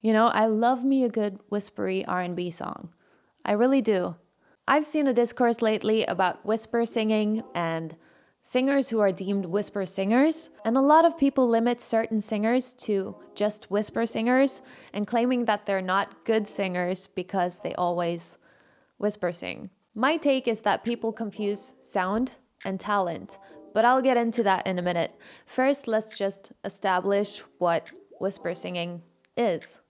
You know, I love me a good whispery R&B song. I really do. I've seen a discourse lately about whisper singing and singers who are deemed whisper singers, and a lot of people limit certain singers to just whisper singers and claiming that they're not good singers because they always whisper sing. My take is that people confuse sound and talent, but I'll get into that in a minute. First, let's just establish what whisper singing is,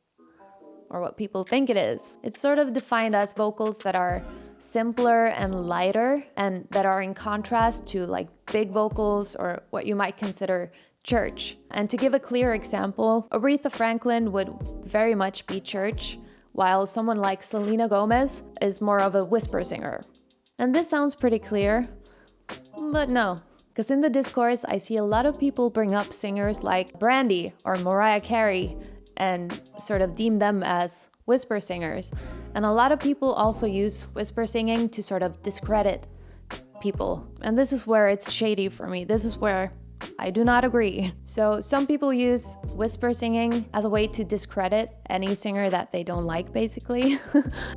or what people think it is. It's sort of defined as vocals that are simpler and lighter and that are in contrast to like big vocals or what you might consider church. And to give a clear example, Aretha Franklin would very much be church, while someone like Selena Gomez is more of a whisper singer. And this sounds pretty clear, but no. Because in the discourse, I see a lot of people bring up singers like Brandy or Mariah Carey and sort of deem them as whisper singers. And a lot of people also use whisper singing to sort of discredit people. And this is where it's shady for me. This is where I do not agree. So some people use whisper singing as a way to discredit any singer that they don't like, basically.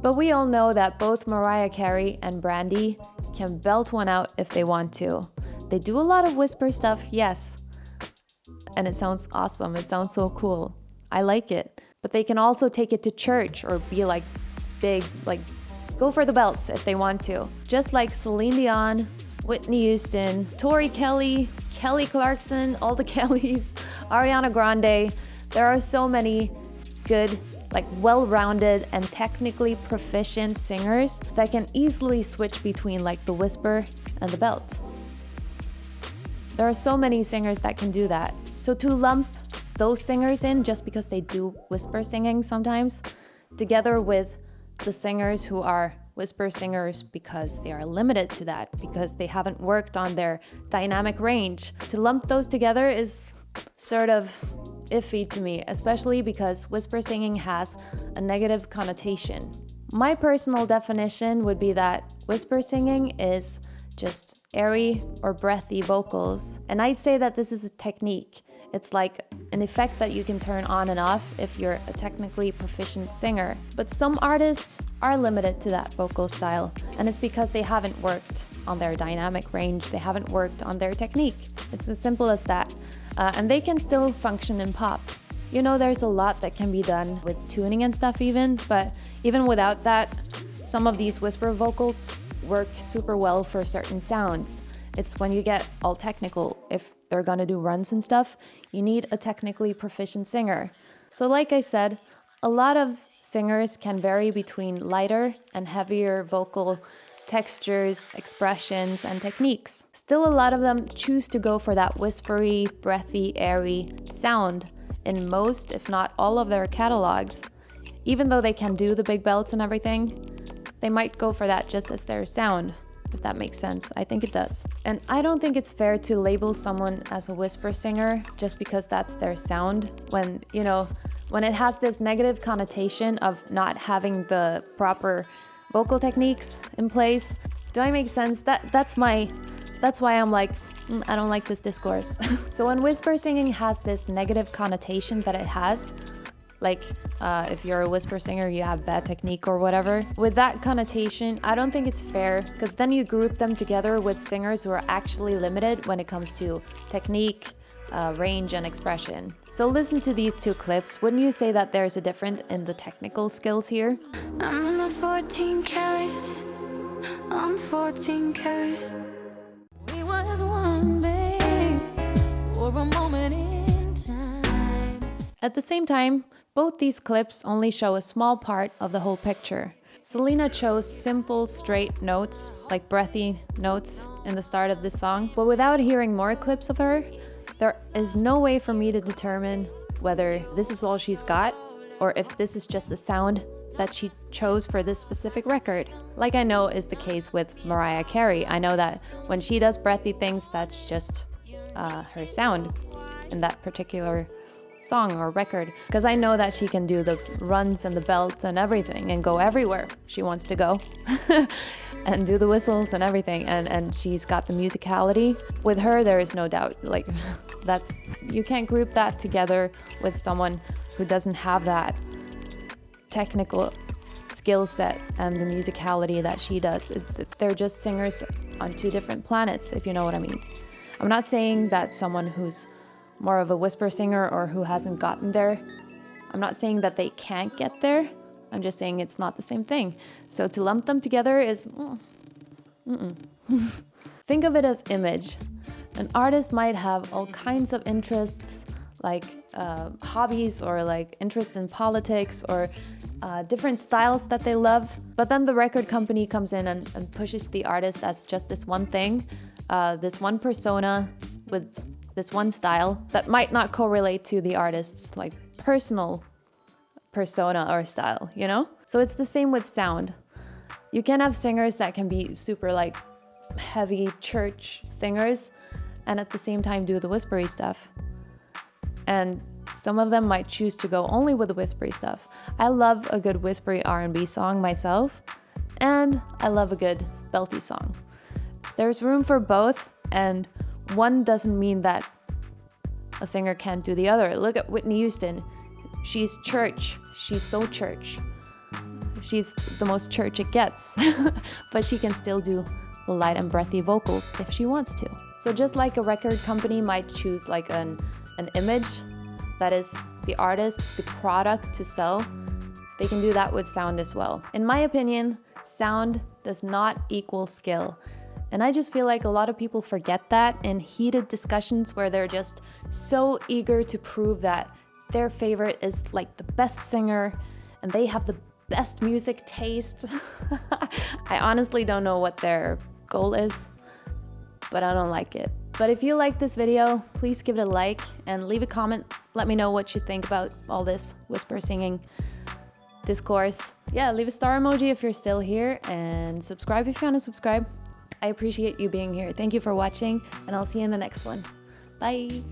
But we all know that both Mariah Carey and Brandy can belt one out if they want to. They do a lot of whisper stuff, yes. And it sounds awesome. It sounds so cool. I like it. But they can also take it to church or be like big, like go for the belts if they want to. Just like Celine Dion, Whitney Houston, Tori Kelly, Kelly Clarkson, all the Kellys, Ariana Grande. There are so many good, like well-rounded and technically proficient singers that can easily switch between like the whisper and the belt. There are so many singers that can do that. So to lump those singers in just because they do whisper singing sometimes, together with the singers who are whisper singers because they are limited to that, because they haven't worked on their dynamic range, to lump those together is sort of iffy to me, especially because whisper singing has a negative connotation. My personal definition would be that whisper singing is just airy or breathy vocals, and I'd say that this is a technique. It's like an effect that you can turn on and off if you're a technically proficient singer. But some artists are limited to that vocal style, and it's because they haven't worked on their dynamic range, they haven't worked on their technique. It's as simple as that. And they can still function in pop. You know, there's a lot that can be done with tuning and stuff even, but even without that, some of these whisper vocals work super well for certain sounds. It's when you get all technical, if they're gonna do runs and stuff, you need a technically proficient singer. So like I said, a lot of singers can vary between lighter and heavier vocal textures, expressions, and techniques. Still, a lot of them choose to go for that whispery, breathy, airy sound in most, if not all of their catalogs. Even though they can do the big belts and everything, they might go for that just as their sound. If that makes sense. I think it does. And I don't think it's fair to label someone as a whisper singer just because that's their sound when, you know, when it has this negative connotation of not having the proper vocal techniques in place. Do I make sense? That's why I'm like, I don't like this discourse. So when whisper singing has this negative connotation that it has, like if you're a whisper singer, you have bad technique or whatever. With that connotation, I don't think it's fair because then you group them together with singers who are actually limited when it comes to technique, range, and expression. So listen to these two clips. Wouldn't you say that there's a difference in the technical skills here? I'm in my 14 carats. I'm 14 carat. We was one, babe, for a moment in time. At the same time, both these clips only show a small part of the whole picture. Selena chose simple, straight notes, like breathy notes in the start of this song, but without hearing more clips of her, there is no way for me to determine whether this is all she's got or if this is just the sound that she chose for this specific record. Like I know is the case with Mariah Carey. I know that when she does breathy things, that's just her sound in that particular song or record, because I know that she can do the runs and the belts and everything and go everywhere she wants to go and do the whistles and everything, and she's got the musicality. With her, there is no doubt, like that's, you can't group that together with someone who doesn't have that. technical skill set and the musicality that she does. They're just singers on two different planets, if you know what I mean. I'm not saying that someone who's more of a whisper singer or who hasn't gotten there, I'm not saying that they can't get there. I'm just saying it's not the same thing. So to lump them together is... Think of it as image. An artist might have all kinds of interests, like hobbies or like interests in politics or different styles that they love. But then the record company comes in and pushes the artist as just this one thing, this one persona with this one style that might not correlate to the artist's like personal persona or style, you know? So it's the same with sound. You can have singers that can be super like heavy church singers and at the same time do the whispery stuff. And some of them might choose to go only with the whispery stuff. I love a good whispery R&B song myself, and I love a good belty song. There's room for both, and one doesn't mean that a singer can't do the other. Look at Whitney Houston. She's church. She's so church. She's the most church it gets, but she can still do the light and breathy vocals if she wants to. So just like a record company might choose like an image that is the artist, the product to sell, they can do that with sound as well. In my opinion, sound does not equal skill. And I just feel like a lot of people forget that in heated discussions where they're just so eager to prove that their favorite is like the best singer and they have the best music taste. I honestly don't know what their goal is, but I don't like it. But if you like this video, please give it a like and leave a comment. Let me know what you think about all this whisper singing discourse. Yeah, leave a star emoji if you're still here and subscribe if you want to subscribe. I appreciate you being here. Thank you for watching and I'll see you in the next one. Bye.